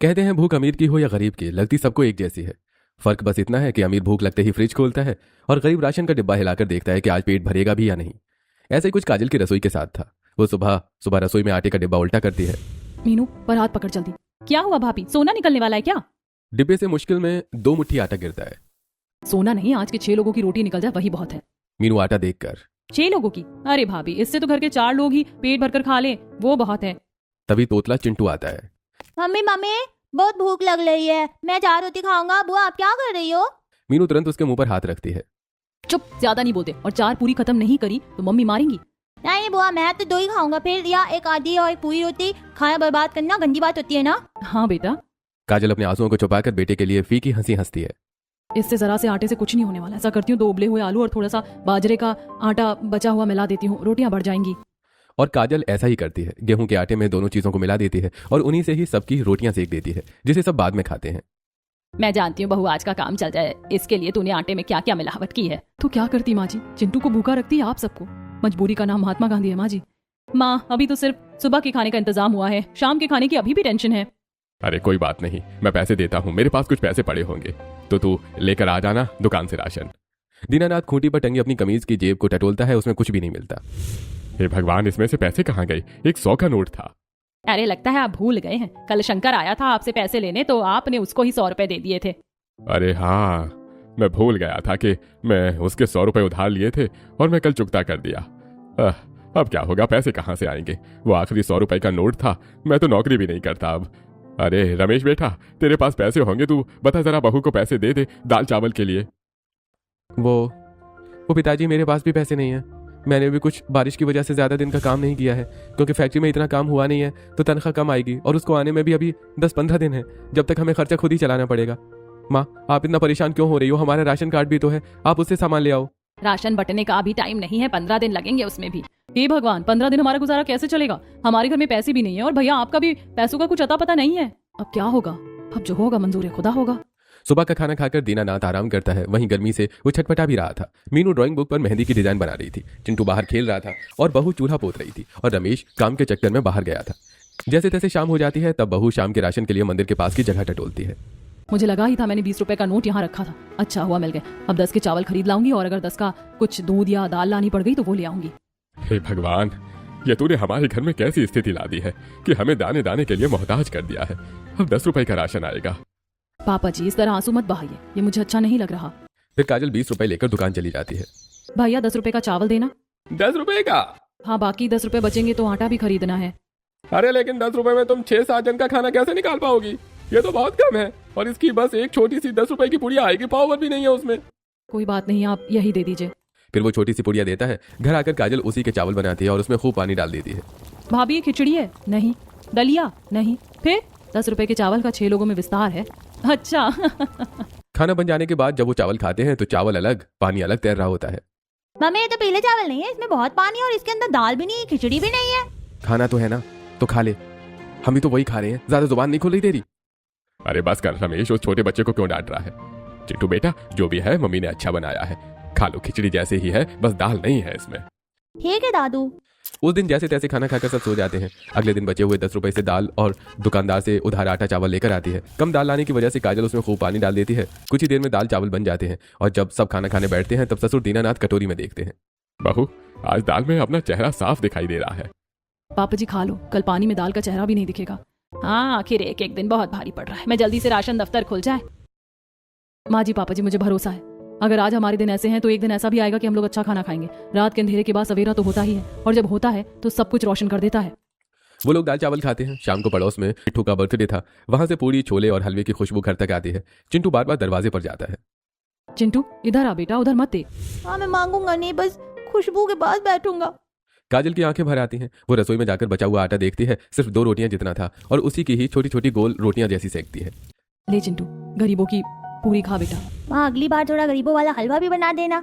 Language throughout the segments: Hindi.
कहते हैं भूख अमीर की हो या गरीब की, लगती सबको एक जैसी है। फर्क बस इतना है कि अमीर भूख लगते ही फ्रिज खोलता है और गरीब राशन का डिब्बा हिलाकर देखता है कि आज पेट भरेगा भी या नहीं। ऐसे ही कुछ काजल की रसोई के साथ था। वो सुबह सुबह रसोई में आटे का डिब्बा उल्टा करती है। मीनू पर हाथ पकड़ जल्दी। क्या हुआ भाभी, सोना निकलने वाला है क्या? डिब्बे से मुश्किल में 2 मुट्ठी आटा गिरता है। सोना नहीं, आज के 6 लोगों की रोटी निकल जाए वही बहुत है। मीनू आटा देखकर, 6 लोगों की? अरे भाभी, इससे तो घर के 4 लोग ही पेट भरकर खा ले, वो बहुत है। तभी तोतला चिंटू आता है। मम्मी मम्मी बहुत भूख लग रही है, मैं 4 रोटी खाऊंगा। बुआ आप क्या कर रही हो? मीनू तुरंत उसके मुंह पर हाथ रखती है। चुप, ज्यादा नहीं बोलते। और 4 पूरी खत्म नहीं करी तो मम्मी मारेंगी। नहीं बुआ, मैं तो 2 ही खाऊंगा फिर, या एक आधी और एक पूरी रोटी। खाना बर्बाद करना गंदी बात होती है ना। हाँ बेटा। काजल अपने आंसुओं को छुपाकर बेटे के लिए फीकी हंसी हंसती है। इससे जरा से आटे से कुछ नहीं होने वाला। ऐसा करती हूँ, 2 उबले हुए आलू और थोड़ा सा बाजरे का आटा बचा हुआ मिला देती हूँ, रोटियां बढ़ जाएंगी। और काजल ऐसा ही करती है। गेहूं के आटे में दोनों चीजों को मिला देती है और उन्हीं से ही सबकी रोटियां सेक देती है, जिसे सब बाद में खाते हैं। मैं जानती हूँ बहू, आज का काम चल जाए, इसके लिए तूने आटे में क्या क्या मिलावट की है। तो क्या करती माँ जी, चिंटू को भूखा रखती है आप सबको। मजबूरी का नाम महात्मा गांधी है माँ जी। माँ, अभी तो सिर्फ सुबह के खाने का इंतजाम हुआ है, शाम के खाने की अभी भी टेंशन है। अरे कोई बात नहीं, मैं पैसे देता हूँ, मेरे पास कुछ पैसे पड़े होंगे, तो तू लेकर आ जाना दुकान से राशन। दीनानाथ खूंटी पर टंगी अपनी कमीज की जेब को टटोलता है, उसमें कुछ भी नहीं मिलता। हे भगवान, इसमें से पैसे कहाँ गए? एक 100 का नोट था। अरे लगता है आप भूल गए हैं, कल शंकर आया था आपसे पैसे लेने, तो आपने उसको ही 100 रुपए दे दिए थे। अरे हाँ, मैं भूल गया था कि मैं उसके 100 रुपए उधार लिए थे और मैं कल चुकता कर दिया। अब क्या होगा, पैसे कहाँ से आएंगे? वो आखिरी 100 रुपए का नोट था, मैं तो नौकरी भी नहीं करता अब। अरे रमेश बेटा, तेरे पास पैसे होंगे, तू बता जरा बहू को पैसे दे दे दाल चावल के लिए। वो पिताजी, मेरे पास भी पैसे नहीं है। मैंने भी कुछ बारिश की वजह से ज्यादा दिन का काम नहीं किया है, क्योंकि फैक्ट्री में इतना काम हुआ नहीं है, तो तनख्वाह कम आएगी और उसको आने में भी अभी 10-15 दिन है, जब तक हमें खर्चा खुद ही चलाना पड़ेगा। माँ, आप इतना परेशान क्यों हो रही हो? हमारा राशन कार्ड भी तो है, आप उससे सामान ले आओ। राशन बटने का अभी टाइम नहीं है, 15 दिन लगेंगे उसमें भी। हे भगवान, 15 दिन हमारा गुजारा कैसे चलेगा? हमारे घर में पैसे भी नहीं है और भैया आपका भी पैसों का कुछ अता पता नहीं है। अब क्या होगा? अब जो होगा मंजूर है खुदा होगा। सुबह का खाना खाकर दीनानाथ आराम करता है, वहीं गर्मी से वो छटपटा भी रहा था। मीनू ड्राइंग बुक पर मेहंदी की डिजाइन बना रही थी, चिंटू बाहर खेल रहा था और बहू चूल्हा पोत रही थी, और रमेश काम के चक्कर में बाहर गया था। जैसे तैसे शाम हो जाती है, तब बहू शाम के राशन के लिए मंदिर के पास की जगह टटोलती है। मुझे लगा ही था, मैंने 20 रुपए का नोट यहाँ रखा था, अच्छा हुआ मिल गए। अब 10 के चावल खरीद लाऊंगी और अगर 10 का कुछ दूध या दाल लानी पड़ गई तो वो ले आऊंगी। हे भगवान, ये तूने हमारे घर में कैसी स्थिति ला दी है कि हमें दाने दाने के लिए मोहताज कर दिया है। अब 10 रुपए का राशन आएगा। पापा जी, इस तरह आंसू मत बहाइए, ये मुझे अच्छा नहीं लग रहा। फिर काजल 20 रुपए लेकर दुकान चली जाती है। भैया 10 रुपए का चावल देना। 10 रुपए का? हाँ, बाकी 10 रुपए बचेंगे तो आटा भी खरीदना है। अरे लेकिन 10 रुपए में तुम 6-7 जन का खाना कैसे निकाल पाओगी? ये तो बहुत कम है, और इसकी बस एक छोटी सी 10 रुपए की पुड़िया आएगी, पाव भी नहीं है उसमें। कोई बात नहीं, आप यही दे दीजिए। फिर वो छोटी सी पुड़िया देता है। घर आकर काजल उसी के चावल बनाती है और उसमें खूब पानी डाल देती है। भाभी, ये खिचड़ी है? नहीं। दलिया? नहीं। फिर 10 रुपए के चावल का 6 लोगों में विस्तार है। अच्छा। खाना बन जाने के बाद जब वो चावल खाते हैं तो चावल अलग, पानी अलग तैर रहा होता है। मम्मी ये तो पीले चावल नहीं है, इसमें बहुत पानी है और इसके अंदर दाल भी नहीं है, खिचड़ी भी नहीं है। खाना तो है ना, तो खा ले। हम भी तो वही खा रहे हैं, ज्यादा जुबान नहीं खोल रही तेरी। अरे बस कर रमेश, उस छोटे बच्चे को क्यों डांट रहा है? चिंटू बेटा, जो भी है मम्मी ने अच्छा बनाया है, खा लो, खिचड़ी जैसे ही है, बस दाल नहीं है इसमें। ठीक है दादू। उस दिन जैसे तैसे खाना खाकर सब सो जाते हैं। अगले दिन बचे हुए 10 रुपए से दाल और दुकानदार से उधार आटा चावल लेकर आती है। कम दाल लाने की वजह से काजल उसमें खूब पानी डाल देती है। कुछ ही देर में दाल चावल बन जाते हैं और जब सब खाना खाने बैठते हैं तब ससुर दीनानाथ कटोरी में देखते हैं। बहू, आज दाल में अपना चेहरा साफ दिखाई दे रहा है। पापा जी खा लो, कल पानी में दाल का चेहरा भी नहीं दिखेगा। हाँ, आखिर एक एक दिन बहुत भारी पड़ रहा है, मैं जल्दी से राशन दफ्तर खुल जाए। माँ जी, पापा जी, मुझे भरोसा है, अगर आज हमारे दिन ऐसे हैं तो एक दिन ऐसा भी आएगा कि हम लोग अच्छा खाना खाएंगे। रात के अंधेरे के बाद सवेरा तो होता ही है, और जब होता है तो सब कुछ रोशन कर देता है। वो लोग दाल चावल खाते हैं। शाम को पड़ोस में मिट्टू का बर्थडे था, वहां से पूरी, छोले और हलवे की खुशबू घर तक आती है। चिंटू बार बार दरवाजे पर जाता है। चिंटू इधर आ बेटा, उधर मत दे। हाँ मैं मांगूंगा नहीं, बस खुशबू के पास बैठूंगा। काजल की आंखें भर आती हैं। वो रसोई में जाकर बचा हुआ आटा देखती है, सिर्फ 2 रोटियां जितना था, और उसी की ही छोटी छोटी गोल रोटियां जैसी सेकती है। ले चिंटू, गरीबों की पूरी खा बेटा। माँ अगली बार थोड़ा गरीबों वाला हलवा भी बना देना।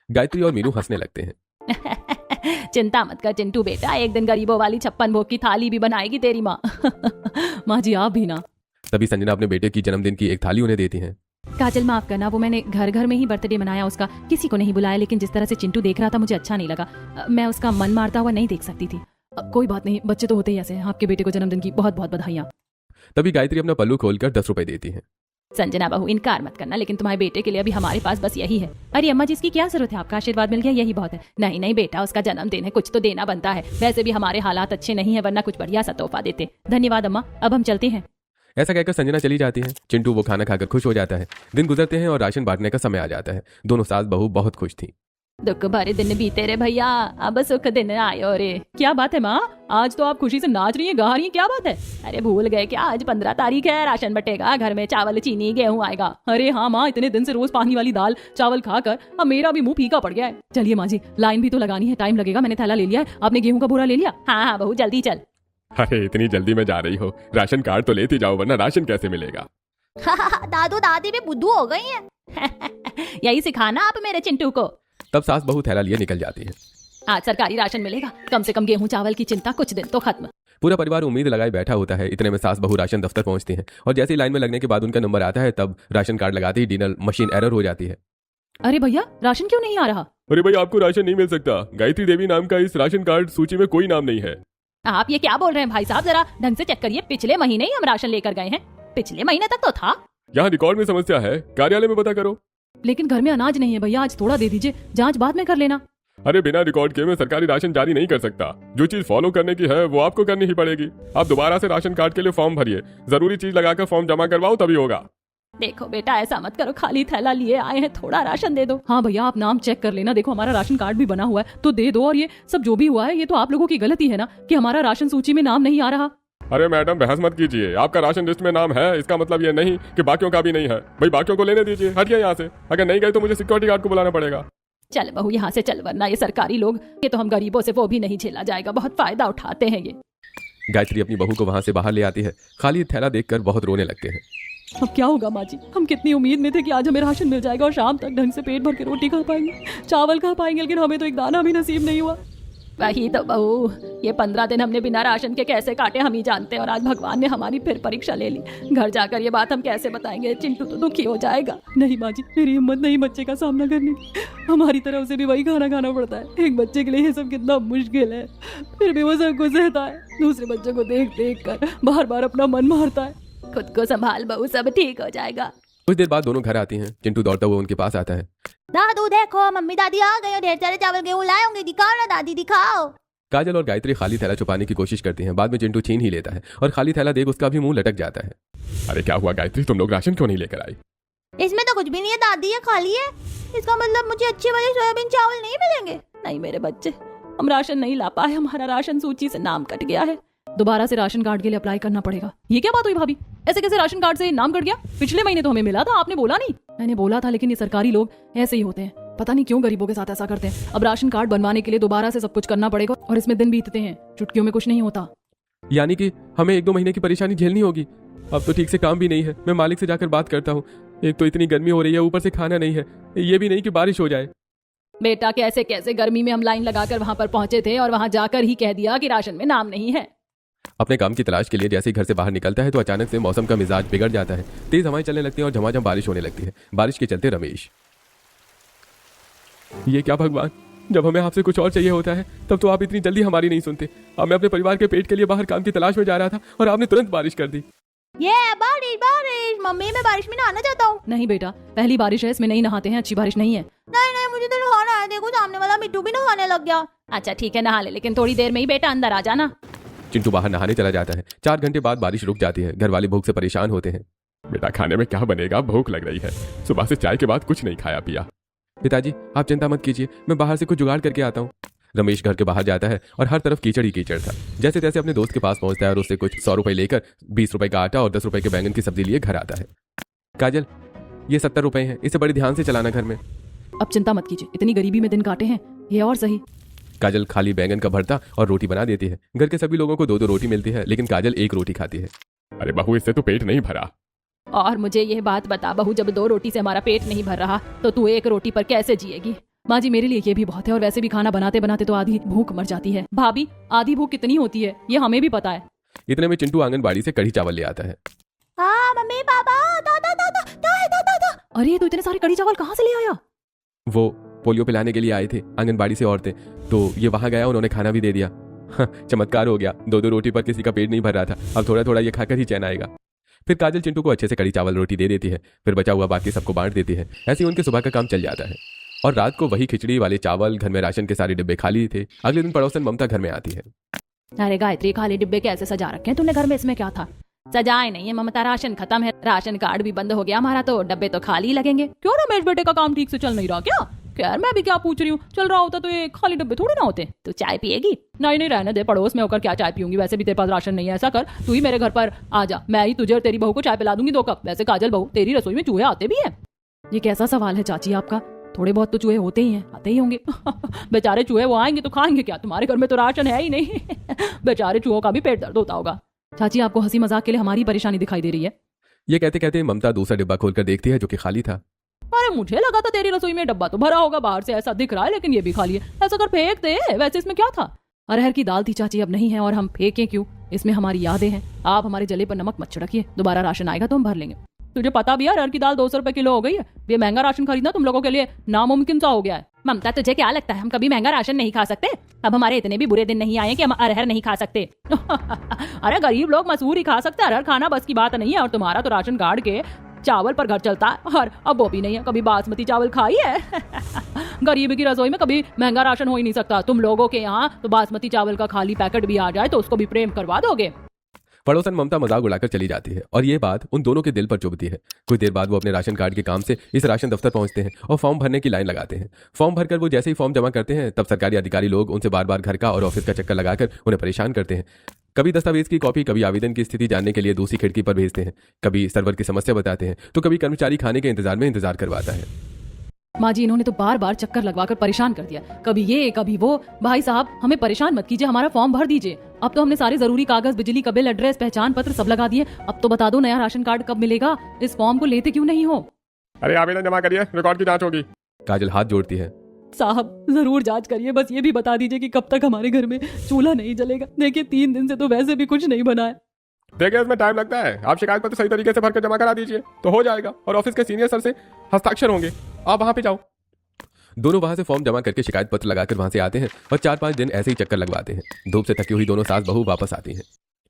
गायत्री और मीनू हंसने लगते हैं। चिंता मत कर चिंटू बेटा, एक दिन गरीबों वाली 56 भोग की थाली भी बनाएगी तेरी माँ। माँ जी आप भी ना। तभी संजना अपने बेटे की जन्मदिन की एक थाली उन्हें देती है। काजल माफ करना, वो मैंने घर घर में ही बर्थडे मनाया उसका, किसी को नहीं बुलाया, लेकिन जिस तरह से चिंटू देख रहा था मुझे अच्छा नहीं लगा। मैं उसका मन मारता हुआ नहीं देख सकती थी। कोई बात नहीं, बच्चे तो होते ही ऐसे हैं। आपके बेटे को जन्मदिन की बहुत बहुत बधाइयाँ। तभी गायत्री अपना पल्लू खोलकर 10 रुपए देती है। संजना बहू, इनकार मत करना, लेकिन तुम्हारे बेटे के लिए अभी हमारे पास बस यही है। अरे अम्मा जी, इसकी क्या जरूरत है, आपका आशीर्वाद मिल गया यही बहुत है। नहीं नहीं बेटा, उसका जन्मदिन है, कुछ तो देना बनता है। वैसे भी हमारे हालात अच्छे नहीं है, वरना कुछ बढ़िया सा तोहफा देते। धन्यवाद अम्मा, अब हम चलते हैं। ऐसा कहकर संजना चली जाती है। चिंटू वो खाना खाकर खुश हो जाता है। दिन गुजरते हैं और राशन बांटने का समय आ जाता है। दोनों सास बहू बहुत खुश थी। दुख भरे दिन बीते रे भैया, अब सुख दिन आयो रे। क्या बात है माँ, आज तो आप खुशी से नाच रही हैं, गा रही हैं, क्या बात है? अरे भूल गए क्या, आज 15 तारीख है, राशन बटेगा, घर में चावल चीनी गेहूं आएगा। अरे हाँ माँ, इतने दिन से रोज पानी वाली दाल चावल खाकर अब मेरा भी मुंह फीका पड़ गया है। चलिए माँ जी, लाइन भी तो लगानी है, टाइम लगेगा। मैंने थैला ले लिया है, आपने गेहूं का बोरा ले लिया? हाँ हाँ बहू, जल्दी चल। अरे इतनी जल्दी में जा रही हो, राशन कार्ड तो लेती जाओ, वरना राशन कैसे मिलेगा? दादू दादी भी बुद्धू हो गई हैं। यही सिखाना आप मेरे चिंटू को। तब सास बहू थैला लिए निकल जाती है। आज सरकारी राशन मिलेगा, कम से कम गेहूं चावल की चिंता कुछ दिन तो खत्म। पूरा परिवार उम्मीद लगाए बैठा होता है। इतने में सास बहू राशन दफ्तर पहुंचती हैं और जैसे ही लाइन में लगने के बाद उनका नंबर आता है, तब राशन कार्ड लगाते ही डिनर मशीन एरर हो जाती है। अरे भैया, राशन क्यों नहीं आ रहा? अरे भाई, आपको राशन नहीं मिल सकता। गायत्री देवी नाम का इस राशन कार्ड सूची में कोई नाम नहीं है। आप ये क्या बोल रहे हैं भाई साहब, जरा ढंग से चेक करिए। पिछले महीने ही हम राशन लेकर गए हैं, पिछले महीने तक तो था। यहाँ रिकॉर्ड में समस्या है, कार्यालय में पता करो। लेकिन घर में अनाज नहीं है भैया, आज थोड़ा दे दीजिए, जांच बाद में कर लेना। अरे बिना रिकॉर्ड के मैं सरकारी राशन जारी नहीं कर सकता। जो चीज फॉलो करने की है वो आपको करनी ही पड़ेगी। आप दोबारा से राशन कार्ड के लिए फॉर्म भरिए, जरूरी चीज लगाकर फॉर्म जमा करवाओ, तभी होगा। देखो बेटा, ऐसा मत करो, खाली थैला लिए आए हैं, थोड़ा राशन दे दो। हाँ भैया, आप नाम चेक कर लेना। देखो हमारा राशन कार्ड भी बना हुआ है, तो दे दो। और ये सब जो भी हुआ है, ये तो आप लोगों की गलती है ना, कि हमारा राशन सूची में नाम नहीं आ रहा। अरे मैडम, बहस मत कीजिए। आपका राशन लिस्ट में नाम है, इसका मतलब ये नहीं कि बाकियों का भी नहीं है। भाई बाकियों को लेने दीजिए, हटिए यहाँ से। अगर नहीं गए तो मुझे सिक्योरिटी गार्ड को बुलाना पड़ेगा। चल बहू, यहाँ से चल, वरना ये सरकारी लोग, ये तो हम गरीबों से वो भी नहीं झेला जाएगा। बहुत फायदा उठाते हैं ये। गायत्री अपनी बहू को वहाँ से बाहर ले आती है। खाली थैला देखकर बहुत रोने लगते हैं। अब क्या होगा माँ जी, हम कितनी उम्मीद में थे कि आज हमें राशन मिल जाएगा और शाम तक ढंग से पेट भर के रोटी खा पाएंगे, चावल खा पाएंगे, लेकिन हमें तो एक दाना भी नसीब नहीं हुआ। वही तो बहू, ये 15 दिन हमने बिना राशन के कैसे काटे हम ही जानते हैं, और आज भगवान ने हमारी फिर परीक्षा ले ली। घर जाकर ये बात हम कैसे बताएंगे, चिंटू तो दुखी हो जाएगा। नहीं माँ जी, मेरी हिम्मत नहीं बच्चे का सामना करने की। हमारी तरफ से भी वही खाना खाना पड़ता है। एक बच्चे के लिए ये सब कितना मुश्किल है, फिर भी वो सबको सहता है। दूसरे बच्चों को देख देख कर बार बार अपना मन मारता है। खुद को संभाल बहू, सब ठीक हो जाएगा। कुछ देर बाद दोनों घर आती हैं। चिंटू दौड़ता हुआ उनके पास आता है। दादू देखो, मम्मी दादी आ गई और ढेर सारे चावल गेहूं लाए होंगे, दिखाओ ना दादी, दिखाओ। काजल और गायत्री खाली थैला छुपाने की कोशिश करती हैं। बाद में चिंटू छीन ही लेता है और खाली थैला देख उसका भी मुंह लटक जाता है। अरे क्या हुआ गायत्री, तुम लोग राशन क्यों नहीं लेकर आई? इसमें तो कुछ भी नहीं है दादी, ये खाली है। इसका मतलब मुझे अच्छे वाले सोयाबीन चावल नहीं मिलेंगे। नहीं मेरे बच्चे, हम राशन नहीं ला पाए, हमारा राशन सूची से नाम कट गया है। दोबारा से राशन कार्ड के लिए अप्लाई करना पड़ेगा। ये क्या बात हुई भाभी, ऐसे कैसे राशन कार्ड से नाम कट गया? पिछले महीने तो हमें मिला था, आपने बोला नहीं। मैंने बोला था, लेकिन ये सरकारी लोग ऐसे ही होते हैं, पता नहीं क्यों गरीबों के साथ ऐसा करते हैं। अब राशन कार्ड बनवाने के लिए दोबारा से सब कुछ करना पड़ेगा, और इसमें दिन बीतते हैं, चुटकियों में कुछ नहीं होता। यानी कि हमें 1-2 महीने की परेशानी झेलनी होगी। अब तो ठीक से काम भी नहीं है। मैं मालिक से जाकर बात करता हूँ। एक तो इतनी गर्मी हो रही है, ऊपर से खाना नहीं है, ये भी नहीं कि बारिश हो जाए। बेटा कैसे कैसे गर्मी में हम लाइन लगाकर वहां पर पहुंचे थे, और वहां जाकर ही कह दिया कि राशन में नाम नहीं है। अपने काम की तलाश के लिए जैसे ही घर से बाहर निकलता है तो अचानक से मौसम का मिजाज बिगड़ जाता है। तेज हवाएं चलने लगती हैं और झमाझम बारिश होने लगती है। बारिश के चलते रमेश, ये क्या भगवान, जब हमें आपसे कुछ और चाहिए होता है तब तो आप इतनी जल्दी हमारी नहीं सुनते। अब मैं अपने परिवार के पेट के लिए बाहर काम की तलाश में जा रहा था और आपने तुरंत बारिश कर दी। ये बारिश बारिश, मम्मी मैं बारिश में नहाना चाहता हूँ। नहीं बेटा, पहली बारिश है, इसमें नहीं नहाते हैं, अच्छी बारिश नहीं है। नहीं नहीं, मुझे तो नहाना है। देखो सामने वाला मिट्टू भी नहाने लग गया। अच्छा ठीक है, नहा ले, लेकिन थोड़ी देर में ही बेटा अंदर आ जाना। चिंटू बाहर नहाने चला जाता है। 4 घंटे बाद बारिश रुक जाती है। घर वाले भूख से परेशान होते हैं। बेटा खाने में क्या बनेगा, भूख लग रही है। सुबह से चाय के बाद कुछ नहीं खाया पिया। पिताजी आप चिंता मत कीजिए, मैं बाहर से कुछ जुगाड़ करके आता हूँ। रमेश घर के बाहर जाता है और हर तरफ कीचड़ ही कीचड़ था। जैसे तैसे अपने दोस्त के पास पहुंचता है और उससे कुछ 100 रुपए लेकर 20 रुपए का आटा और 10 रुपए के बैंगन की सब्जी लिए घर आता है। काजल, ये 70 रुपए हैं, इसे बड़े ध्यान से चलाना घर में। अब चिंता मत कीजिए, इतनी गरीबी में दिन काटे हैं, ये और सही। काजल खाली बैंगन का भरता और रोटी बना देती है। घर के सभी लोगों को 2-2 रोटी मिलती है, लेकिन काजल 1 रोटी खाती है। अरे बहू, इससे तो पेट नहीं भरा। और मुझे यह बात बता बहू, जब 2 रोटी से हमारा पेट नहीं भर रहा तो तू 1 रोटी पर कैसे जिएगी? माँ जी मेरे लिए ये भी बहुत है, और वैसे भी खाना बनाते बनाते तो आधी भूख मर जाती है। भाभी, आधी भूख कितनी होती है ये हमें भी पता है। इतने में चिंटू आंगनबाड़ी से कढ़ी चावल ले आता है। हाँ मम्मी पापा, दादा दादा दादा। अरे तो इतने सारे कढ़ी चावल कहाँ से ले आया? वो पोलियो पिलाने के लिए आए थे आंगनबाड़ी से औरतें, तो ये वहां गया, उन्होंने खाना भी दे दिया। चमत्कार हो गया, 2-2 रोटी पर किसी का पेट नहीं भर रहा था, अब थोड़ा थोड़ा ये खाकर ही चैन आएगा। फिर काजल चिंटू को अच्छे से कड़ी चावल रोटी दे देती है, फिर बचा हुआ बाकी सबको बांट देती है। ऐसे ही उनके सुबह का काम चल जाता है। और रात को वही खिचड़ी वाले चावल, घर में राशन के सारे डिब्बे खाली थे। अगले दिन पड़ोसन ममता घर में आती है। अरे गायत्री, खाली डिब्बे कैसे सजा रखे हैं तूने घर में? इसमें क्या था? सजाए नहीं है ममता, राशन खत्म है, राशन कार्ड भी बंद हो गया हमारा, तो डब्बे तो खाली लगेंगे। क्यों रमेश बेटे का काम ठीक से चल नहीं रहा क्या? खैर मैं भी क्या पूछ रही हूँ, चल रहा होता तो ये खाली डब्बे थोड़े ना होते। तू चाय पिएगी? नहीं नहीं, रहने दे, पड़ोस में होकर क्या चाय पीऊंगी, वैसे भी तेरे पास राशन नहीं है। ऐसा कर, तू ही मेरे घर पर आ जा, मैं ही तुझे और तेरी बहू को चाय पिला दूंगी 2 कप। वैसे काजल बहू, तेरी रसोई में चूहे आते भी है? ये कैसा सवाल है चाची आपका? थोड़े बहुत तो चूहे होते ही हैं, आते ही होंगे। बेचारे चूहे, वो आएंगे तो खाएंगे क्या? तुम्हारे घर में तो राशन है ही नहीं। बेचारे चूहों का भी पेट दर्द होता होगा। चाची, आपको हंसी मजाक के लिए हमारी परेशानी दिखाई दे रही है? ये कहते कहते ममता दूसरा डिब्बा खोलकर देखती है जो कि खाली था। अरे मुझे लगा था तेरी रसोई में डब्बा तो भरा होगा, बाहर से ऐसा दिख रहा है, लेकिन ये भी खाली है। ऐसा कर फेंक दे, वैसे इसमें क्या था? अरहर की दाल थी चाची, अब नहीं है, और हम फेंकें क्यों? इसमें हमारी यादें हैं। आप हमारे जले पर नमक मत छिड़किए, दोबारा राशन आएगा तो हम भर लेंगे। तुझे पता भी है अरहर की दाल 200 रुपए किलो हो गई है। ये महंगा राशन खरीदना तुम लोगों के लिए नामुमकिन सा हो गया है। ममता, तुझे क्या लगता है हम कभी महंगा राशन नहीं खा सकते? अब हमारे इतने भी बुरे दिन नहीं आए कि हम अरहर नहीं खा सकते। अरे गरीब लोग मसूर ही खा सकते, अरहर खाना बस की बात नहीं है। और तुम्हारा तो राशन कार्ड के चावल पर घर चलता है, और अब वो भी नहीं है। कभी बासमती चावल खाई है? गरीब की रसोई में कभी महंगा राशन हो ही नहीं सकता। तुम लोगों के यहाँ तो बासमती चावल का खाली पैकेट भी आ जाए तो उसको भी प्रेम करवा दोगे। पड़ोसन ममता मजाक उड़ाकर चली जाती है और ये बात उन दोनों के दिल पर चुभती है। कुछ देर बाद वो अपने राशन कार्ड के काम से इस राशन दफ्तर पहुंचते हैं और फॉर्म भरने की लाइन लगाते हैं। फॉर्म भरकर वो जैसे ही फॉर्म जमा करते हैं तब सरकारी अधिकारी लोग उनसे बार बार घर का और ऑफिस का चक्कर लगाकर उन्हें परेशान करते हैं। कभी दस्तावेज की कॉपी, कभी आवेदन की स्थिति जानने के लिए दूसरी खिड़की पर भेजते हैं, कभी सर्वर की समस्या बताते हैं, तो कभी कर्मचारी खाने के इंतजार करवाता है। माँ जी, इन्होंने तो बार बार चक्कर लगवाकर परेशान कर दिया, कभी ये कभी वो। भाई साहब, हमें परेशान मत कीजिए, हमारा फॉर्म भर दीजिए। अब तो हमने सारे जरूरी कागज, बिजली का बिल, एड्रेस, पहचान पत्र सब लगा दिए। अब तो बता दो नया राशन कार्ड कब मिलेगा? इस फॉर्म को लेते क्यों नहीं हो? अरे आवेदन जमा करिए, रिकॉर्ड की जांच होगी। काजल हाथ जोड़ती है। साहब जरूर जांच करिए, बस ये भी बता दीजिए कि कब तक हमारे घर में चूल्हा नहीं जलेगा। देखिए 3 दिन से तो वैसे भी कुछ नहीं बना है। देखिए इसमें टाइम लगता है, आप शिकायत पत्र सही तरीके से भरकर जमा करा दीजिए तो हो जाएगा, और ऑफिस के सीनियर सर से हस्ताक्षर होंगे, आप वहां पे जाओ। दोनों वहां से फॉर्म जमा करके शिकायत पत्र लगाकर वहां से आते हैं और 4-5 दिन ऐसे ही चक्कर लगवाते हैं। धूप से थकी हुई दोनों सास बहू वापस आती हैं।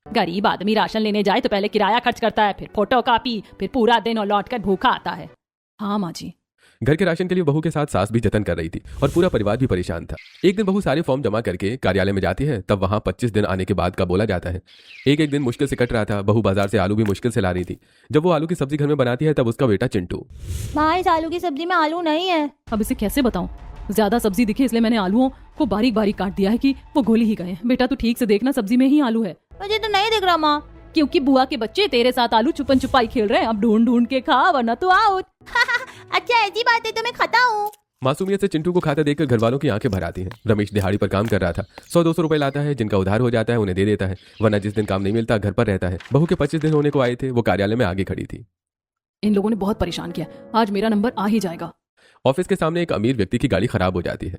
गरीब आदमी राशन लेने जाए तो पहले किराया खर्च करता है, फिर फोटो कॉपी, फिर पूरा दिन और लौट कर भूखा आता है। हाँ माँ जी। घर के राशन के लिए बहू के साथ सास भी जतन कर रही थी और पूरा परिवार भी परेशान था। एक दिन बहू सारे फॉर्म जमा करके कार्यालय में जाती है, तब वहां 25 दिन आने के बाद का बोला जाता है। एक दिन मुश्किल से कट रहा था। बहू बाजार से आलू भी मुश्किल से ला रही थी। जब वो आलू की सब्जी घर में बनाती है तब उसका बेटा चिंटू, माँ इस आलू की सब्जी में आलू नहीं है। अब इसे कैसे बताऊं? ज्यादा सब्जी दिखी इसलिए मैंने आलूओं को बारीक बारीक काट दिया है कि वो घोल ही गए। बेटा तू ठीक से देखना, सब्जी में ही आलू है। मुझे तो नहीं दिख रहा माँ। क्योंकि बुआ के बच्चे तेरे साथ आलू छुपन छुपाई खेल रहे हैं। अब ढूंढ ढूंढ के खा, वरना तो आउट। अच्छा ऐसी बात है तो मैं खाता हूँ। मासूमियत से चिंटू को खाता देखकर घर वालों की आंखें भर आती हैं। रमेश दिहाड़ी पर काम कर रहा था। 100-200 रुपए लाता है, जिनका उधार हो जाता है उन्हें दे देता है, वरना जिस दिन काम नहीं मिलता घर पर रहता है। बहू के 25 दिन होने को आए थे, वो कार्यालय में आगे खड़ी थी। इन लोगों ने बहुत परेशान किया, आज मेरा नंबर आ ही जाएगा। ऑफिस के सामने एक अमीर व्यक्ति की गाड़ी खराब हो जाती है।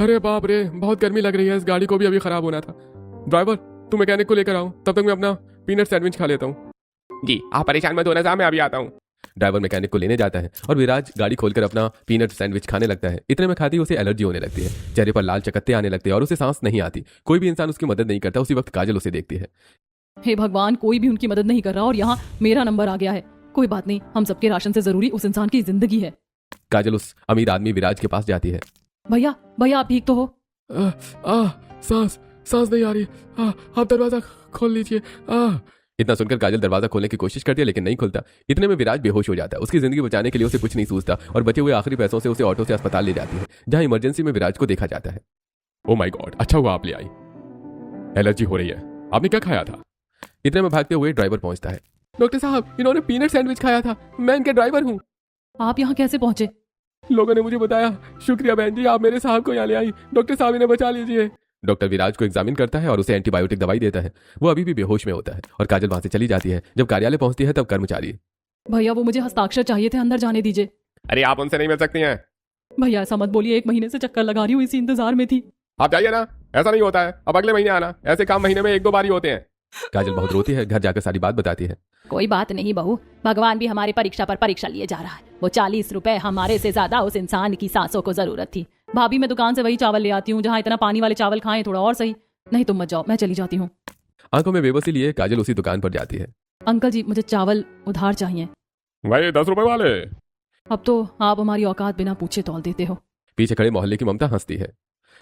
अरे बाप रे, बहुत गर्मी लग रही है, इस गाड़ी को भी अभी खराब होना था। ड्राइवर तू मैकेनिक को लेकर आओ, तब तक मैं अपना पीनट सैंडविच खा लेता हूँ। जी आप परेशान मत होना साहब, मैं अभी आता हूँ। ड्राइवर मैकेनिक को लेने जाता है और विराज गाड़ी खोलकर अपना पीनट सैंडविच खाने लगता है। इतने में खाती ही उसे एलर्जी होने लगती है, चेहरे पर लाल चकत्ते आने लगते हैं और उसे सांस नहीं आती। कोई भी इंसान उसकी मदद नहीं करता। उसी वक्त काजल उसे देखती है। हे भगवान, कोई भी उनकी मदद नहीं कर रहा और यहाँ मेरा नंबर आ गया है। कोई बात नहीं, हम सबके राशन से जरूरी उस इंसान की जिंदगी है। काजल उस अमीर आदमी विराज के पास जाती है। भैया भैया, आप ठीक तो हो? सांस नहीं आ रही, आप दरवाजा खोल लीजिए। इतना सुनकर काजल दरवाजा खोलने की कोशिश करती है लेकिन नहीं खुलता। इतने में विराज बेहोश हो जाता है। उसकी जिंदगी बचाने के लिए उसे कुछ नहीं सूझता और बचे हुए आखिरी पैसों से उसे ऑटो से अस्पताल ले जाती है, जहां इमरजेंसी में विराज को देखा जाता है। ओ माय गॉड, अच्छा हुआ आप ले आई, एलर्जी हो रही है। आपने क्या खाया था? इतने में भागते हुए ड्राइवर पहुंचता है। डॉक्टर साहब, इन्होंने पीनट सैंडविच खाया था, मैं इनके ड्राइवर हूँ। आप यहाँ कैसे पहुंचे? लोगों ने मुझे बताया। शुक्रिया बहन जी, आप मेरे साहब को यहाँ ले आई। डॉक्टर साहब इन्हें बचा लीजिए। डॉक्टर विराज को एग्जामिन करता है और उसे एंटीबायोटिक दवाई देता है। वो अभी भी बेहोश में होता है और काजल वहां से चली जाती है। जब कार्यालय पहुंचती है तब कर्मचारी, भैया वो मुझे हस्ताक्षर चाहिए थे, अंदर जाने दीजिए। अरे आप उनसे नहीं मिल सकती हैं। भैया ऐसा मत बोलिए, 1 महीने से चक्कर लगा रही हूँ, इसी इंतजार में थी। आप जाइए ना, ऐसा नहीं होता है, अब अगले महीने आना। ऐसे काम महीने में 1-2 बार ही होते हैं। काजल बहुत रोती है, घर जाकर सारी बात बताती है। कोई बात नहीं बहू, भगवान भी हमारे परीक्षा पर परीक्षा लिए जा रहा है। वो 40 रुपए हमारे से ज्यादा उस इंसान की सांसों को जरूरत थी। भाभी मैं दुकान से वही चावल ले आती हूँ, जहाँ इतना पानी वाले चावल खाएं थोड़ा और सही। नहीं तुम मत जाओ, मैं चली जाती हूँ। आंखों में बेबसी लिए काजल उसी दुकान पर जाती है। अंकल जी मुझे चावल उधार चाहिए। भाई 10 रुपए वाले। अब तो आप हमारी औकात बिना पूछे तौल देते हो। पीछे खड़े मोहल्ले की ममता हंसती है।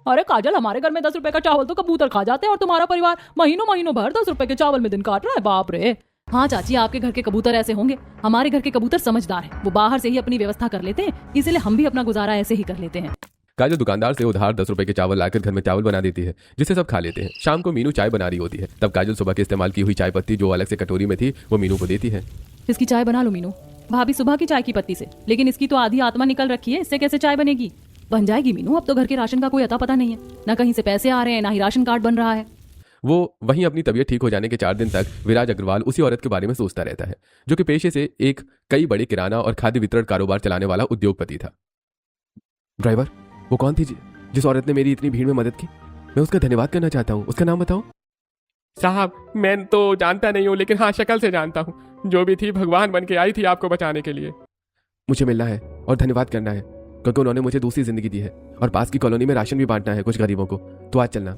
अरे काजल, हमारे घर में 10 रुपए का चावल तो कबूतर खा जाते हैं और तुम्हारा परिवार महीनों महीनों भर 10 रुपए के चावल में दिन काट रहा है। बाप रे। हाँ चाची, आपके घर के कबूतर ऐसे होंगे, हमारे घर के कबूतर समझदार हैं। वो बाहर से ही अपनी व्यवस्था कर लेते हैं, इसीलिए हम भी अपना गुजारा ऐसे ही कर लेते हैं। काजल दुकानदार से उधार 10 रुपए के चावल लाकर घर में चावल बना देती है, जिसे सब खा लेते हैं। शाम को मीनू चाय बना रही होती है, तब काजल सुबह के इस्तेमाल की हुई चाय पत्ती जो अलग से कटोरी में थी वो मीनू को देती है। इसकी चाय बना लो मीनू। भाभी सुबह की चाय की पत्ती से, लेकिन इसकी तो आधी आत्मा निकल रखी है, इससे कैसे चाय बनेगी? बन जाएगी मीनू, अब तो घर के राशन का कोई अता पता नहीं है, ना कहीं से पैसे आ रहे हैं, ना ही राशन कार्ड बन रहा है। वो वहीं अपनी तबीयत ठीक हो जाने के 4 दिन तक विराज अग्रवाल उसी औरत के बारे में सोचता रहता है, जो कि पेशे से एक कई बड़े किराना और खाद्य वितरण कारोबार चलाने वाला उद्योगपति था। ड्राइवर, वो कौन थी जिस औरत ने मेरी इतनी भीड़ में मदद की? मैं उसका धन्यवाद करना चाहता हूँ, उसका नाम बताओ। साहब मैं तो जानता नहीं हूँ, लेकिन हाँ शक्ल से जानता हूँ। जो भी थी भगवान बन के आई थी आपको बचाने के लिए। मुझे मिलना है और धन्यवाद करना है, क्योंकि उन्होंने मुझे दूसरी जिंदगी दी है और पास की कॉलोनी में राशन भी बांटना है कुछ गरीबों को, तो आज चलना।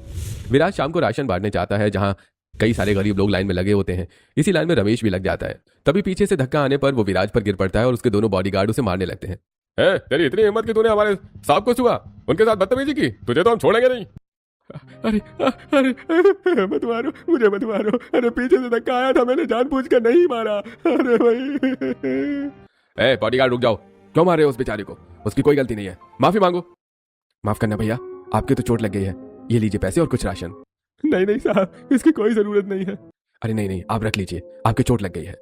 विराज शाम को राशन बांटने जाता है, जहां कई सारे गरीब लोग लाइन में लगे होते हैं। इसी लाइन में रमेश भी लग जाता है। तभी पीछे से धक्का आने पर वो विराज पर गिर पड़ता है और उसके दोनों बॉडीगार्ड उसे मारने लगते हैं। तेरी इतनी हिम्मत कि तूने हमारे साहब को छुआ, उनके साथ बदतमीजी की, तुझे तो हम छोड़ेंगे नहीं। अरे अरे मत मारो, मुझे मत मारो। अरे पीछे से धक्का आया था, मैंने जानबूझकर नहीं मारा। अरे भाई। बॉडीगार्ड रुक जाओ, क्यों मार रहे हो उस बेचारे को? उसकी कोई गलती नहीं है, माफी मांगो। माफ करना भैया, आपके तो चोट लग गई है, ये लीजिए पैसे और कुछ राशन। नहीं नहीं साहब, इसकी कोई जरूरत नहीं है। अरे नहीं नहीं, आप रख लीजिए, आपकी चोट लग गई है।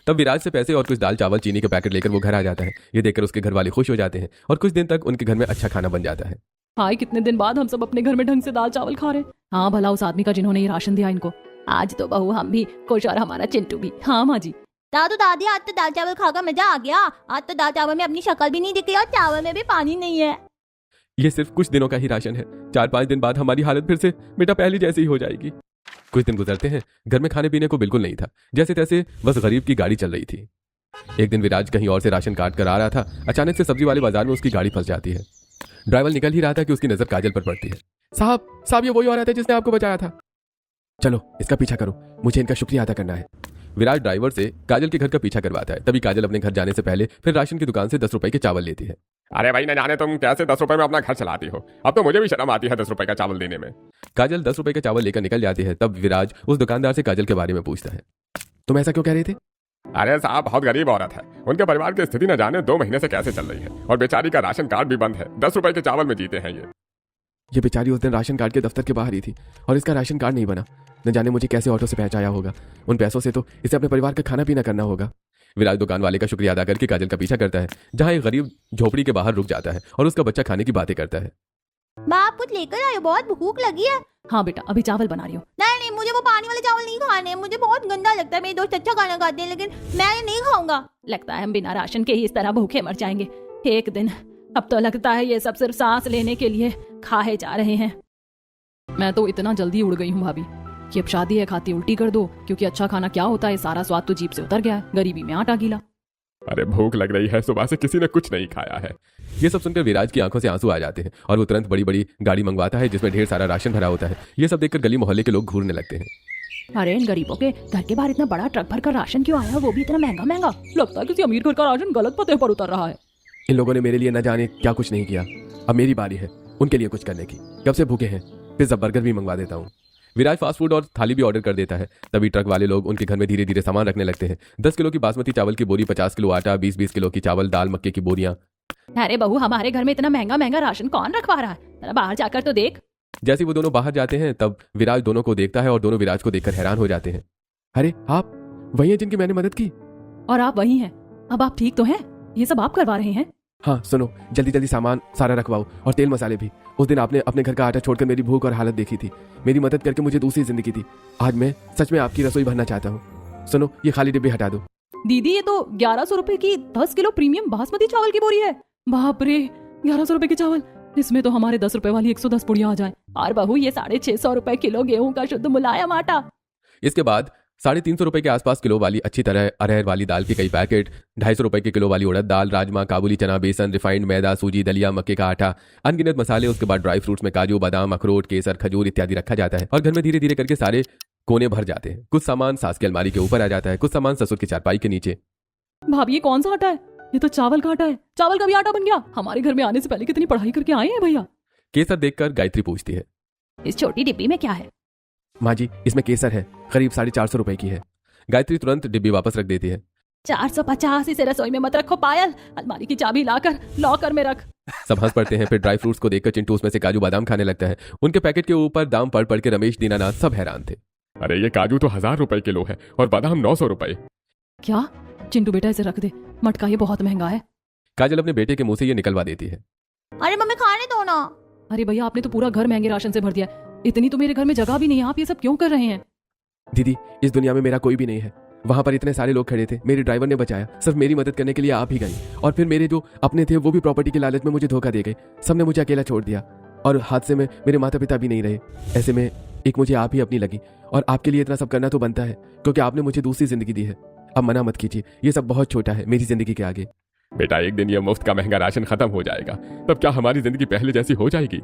तब विराज से पैसे और कुछ दाल चावल चीनी के पैकेट लेकर वो घर आ जाता है। ये देखकर उसके घर वाले खुश हो जाते हैं और कुछ दिन तक उनके घर में अच्छा खाना बन जाता है। हाय, कितने दिन बाद हम सब अपने घर में ढंग से दाल चावल खा रहे हैं। हाँ भला उस आदमी का जिन्होंने ये राशन दिया इनको। आज तो बहू हम भी खुश और हमारा चिंटू भी। हाँ माँ जी। दादू दादी, आज तो दाल चावल खाकर मजा आ गया। आज तो दाल चावल में अपनी शक्ल भी नहीं दिखी और चावल में भी पानी नहीं है। ये सिर्फ कुछ दिनों का ही राशन है, 4-5 दिन बाद हमारी हालत फिर से बेटा पहली जैसी ही हो जाएगी। कुछ दिन गुजरते हैं, घर में खाने पीने को बिल्कुल नहीं था, जैसे तैसे बस गरीब की गाड़ी चल रही थी। एक दिन विराज कहीं और से राशन काट कर आ रहा था, अचानक से सब्जी वाले बाजार में उसकी गाड़ी फंस जाती है। ड्राइवर निकल ही रहा था कि उसकी नजर काजल पर पड़ती है। साहब ये वही औरत है जिसने आपको बचाया था। चलो इसका पीछा करो, मुझे इनका शुक्रिया अदा करना है। विराज ड्राइवर से काजल के घर का पीछा करवाता है। तभी काजल अपने घर जाने से पहले फिर राशन की दुकान से 10 रुपए के चावल लेती है। अरे भाई, न जाने तुम कैसे 10 रुपए में अपना घर चलाती हो। अब तो मुझे भी शर्म आती है 10 रुपए का चावल देने में। काजल 10 रुपए का चावल लेकर निकल जाती है। तब विराज उस दुकानदार से काजल के बारे में पूछता है, तुम ऐसा क्यों कह रहे थे? अरे साहब, बहुत गरीब औरत है, उनके परिवार की स्थिति न जाने 2 महीने से कैसे चल रही है, और बेचारी का राशन कार्ड भी बंद है। 10 रुपए के चावल में जीते हैं ये बेचारी उस दिन राशन कार्ड के दफ्तर के बाहर ही थी और इसका राशन कार्ड नहीं बना। न जाने मुझे कैसे ऑटो से पहुंचाया होगा। उन पैसों से तो इसे अपने परिवार का खाना पीना करना होगा। विराज दुकान वाले का शुक्रिया अदा करके काजल का पीछा करता है, जहां एक गरीब झोपड़ी के बाहर रुक जाता है और उसका बच्चा खाने की बातें करता है। बाप कुछ लेकर आयो, बहुत भूख लगी है। हाँ बेटा, अभी चावल बना रही हूँ। नहीं, मुझे वो पानी वाले चावल नहीं खाने, मुझे बहुत गंदा लगता है। मेरे दोस्त अच्छा खाना खाते हैं, लेकिन मैं नहीं खाऊंगा। लगता है हम बिना राशन के ही इस तरह भूखे मर जाएंगे एक दिन। अब तो लगता है ये सब सिर्फ सांस लेने के लिए खाए जा रहे हैं। मैं तो इतना जल्दी उड़ गई हूँ भाभी कि अब शादी है खाती उल्टी कर दो, क्योंकि अच्छा खाना क्या होता है, सारा स्वाद तो जीभ से उतर गया है। गरीबी में आटा गीला। अरे भूख लग रही है, सुबह से किसी ने कुछ नहीं खाया है। ये सब सुनकर विराज की आंखों से आंसू आ जाते हैं और वो तुरंत बड़ी बड़ी गाड़ी मंगवाता है जिसमें ढेर सारा राशन भरा होता है। ये सब देखकर गली मोहल्ले के लोग घूरने लगते हैं। अरे इन गरीबों के घर के बाहर इतना बड़ा ट्रक भर कर राशन क्यों आया, वो भी इतना महंगा महंगा? लगता है किसी अमीर घर का राशन गलत पते पर उतर रहा है। इन लोगों ने मेरे लिए न जाने क्या कुछ नहीं किया, अब मेरी बारी है उनके लिए कुछ करने की। कब से भूखे हैं, पिज्जा बर्गर भी मंगवा देता हूँ। विराज फास्ट फूड और थाली भी ऑर्डर कर देता है। तभी ट्रक वाले लोग उनके घर में धीरे धीरे सामान रखने लगते हैं। 10 किलो की बासमती चावल की बोरी, 50 किलो आटा, 20-20 किलो की चावल, दाल, मक्के की बोरियां। अरे बहू, हमारे घर में इतना महंगा महंगा राशन कौन रखवा रहा है? जरा बाहर जाकर तो देख। जैसे वो दोनों बाहर जाते हैं तब विराज दोनों को देखता है और दोनों विराज को देखकर हैरान हो जाते हैं। अरे आप वही हैं जिनकी मैंने मदद की? और आप वही हैं। अब आप ठीक तो हैं? ये सब आप करवा रहे हैं? हाँ सुनो, जल्दी जल्दी सामान सारा रखवाओ और तेल मसाले भी। उस दिन आपने अपने घर का आटा छोड़कर मेरी भूख और हालत देखी थी, मेरी मदद करके मुझे दूसरी जिंदगी दी। आज मैं सच में आपकी रसोई भरना चाहता हूँ। सुनो, ये खाली डिब्बे हटा दो। दीदी, ये तो 1100 रुपए की 10 किलो प्रीमियम बासमती चावल की बोरी है। बाप रे, 1100 रुपए के चावल, इसमें तो हमारे 10 रुपए वाली 110 पुड़िया आ जाए। और बहू, ये 650 रुपए किलो गेहूं का शुद्ध मुलायम आटा। इसके बाद 350 रुपए के आसपास किलो वाली अच्छी तरह अरहर वाली दाल के कई पैकेट, 250 रुपए के किलो वाली उड़द दाल, राजमा, काबुली चना, बेसन, रिफाइंड मैदा, सूजी, दलिया, मक्के का आटा, अनगिनत मसाले। उसके बाद ड्राई फ्रूट्स में काजू, बादाम, अखरोट, केसर, खजूर इत्यादि रखा जाता है और घर में धीरे धीरे करके सारे कोने भर जाते हैं। कुछ सामान सास की अलमारी के ऊपर आ जाता है, कुछ सामान ससुर की चारपाई के नीचे। भाभी ये कौन सा आटा है? ये तो चावल का आटा है। चावल का भी आटा बन गया। हमारे घर में आने से पहले कितनी पढ़ाई करके आए हैं भैया। केसर देखकर गायत्री पूछती है, इस छोटी डिब्बी में क्या है? माँ जी इसमें केसर है, करीब 450 रुपए की है। गायत्री तुरंत डिब्बी वापस रख देती है। 450 इसे रसोई में मत रखो पायल, अलमारी की चाबी लाकर लॉकर में रख। सब हंस पड़ते हैं। फिर ड्राई फ्रूट्स को देखकर चिंटू उसमें से काजू बादाम खाने लगता है। उनके पैकेट के ऊपर दाम पढ़ पढ़ के रमेश, दीनानाथ सब हैरान थे। अरे ये काजू तो 1000 रुपए किलो है और बादाम 900 रुपए। क्या? चिंटू बेटा इसे रख दे, मटका ये बहुत महंगा है। काजल अपने बेटे के मुंह से ये निकलवा देती है। अरे मम्मी खाने दो ना। अरे भैया आपने तो पूरा घर महंगे राशन से भर दिया। इतनी तो मेरे घर में जगह भी नहीं है, आप ये सब क्यों कर रहे हैं? दीदी इस दुनिया में मेरा कोई भी नहीं है। वहां पर इतने सारे लोग खड़े थे, मेरे ड्राइवर ने बचाया, सिर्फ मेरी मदद करने के लिए आप ही गई। और फिर मेरे जो अपने थे वो भी प्रॉपर्टी के लालच में मुझे धोखा दे गए। सबने मुझे अकेला छोड़ दिया और हादसे में मेरे माता पिता भी नहीं रहे। ऐसे में एक मुझे आप ही अपनी लगी और आपके लिए इतना सब करना तो बनता है क्योंकि आपने मुझे दूसरी जिंदगी दी है। अब मना मत कीजिए, ये सब बहुत छोटा है मेरी जिंदगी के आगे। बेटा एक दिन ये मुफ्त का महंगा राशन खत्म हो जाएगा, तब क्या हमारी जिंदगी पहले जैसी हो जाएगी?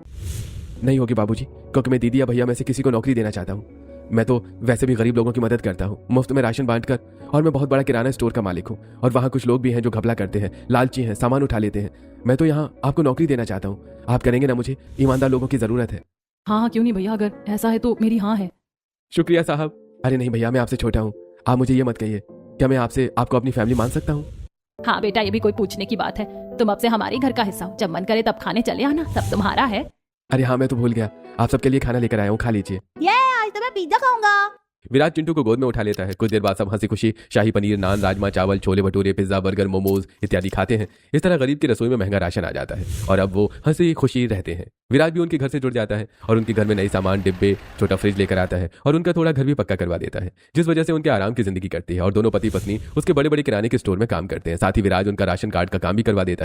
नहीं होगी बाबूजी, क्योंकि मैं दीदी या भैया में से किसी को नौकरी देना चाहता हूँ। मैं तो वैसे भी गरीब लोगों की मदद करता हूँ, मुफ्त में राशन बांटकर। और मैं बहुत बड़ा किराना स्टोर का मालिक हूँ और वहाँ कुछ लोग भी हैं जो घपला करते हैं, लालची हैं, सामान उठा लेते हैं। मैं तो यहाँ आपको नौकरी देना चाहता हूँ। आप करेंगे ना? मुझे ईमानदार लोगों की जरूरत है। हाँ क्यों नहीं भैया, अगर ऐसा है तो मेरी हाँ है। शुक्रिया साहब। अरे नहीं भैया, मैं आपसे छोटा हूँ, आप मुझे ये मत कहिए। क्या मैं आपको अपनी फैमिली मान सकता हूँ? हाँ बेटा ये भी कोई पूछने की बात है। तुम अब से हमारे घर का हिस्सा हो, जब मन करे तब खाने चले आना, सब तुम्हारा है। अरे हाँ मैं तो भूल गया, आप सबके लिए खाना लेकर आया हूँ, खा लीजिए। आज तो मैं पिज्जा खाऊंगा। विराट चिंटू को गोद में उठा लेता है। कुछ देर बाद सब हंसी खुशी शाही पनीर, नान, राजमा चावल, छोले भटूरे, पिज्जा, बर्गर, मोमोज इत्यादि खाते हैं। इस तरह गरीब की रसोई में महंगा राशन आ जाता है और अब वो हंसी खुशी रहते हैं। विराट भी उनके घर से जुड़ जाता है और उनके घर में नई सामान, डिब्बे, छोटा फ्रिज लेकर आता है और उनका थोड़ा घर भी पक्का करवा देता है, जिस वजह से उनके आराम की जिंदगी कटती है और दोनों पति पत्नी उसके बड़े बड़े किराने के स्टोर में काम करते हैं। साथ ही विराट उनका राशन कार्ड का काम भी करवा देता है।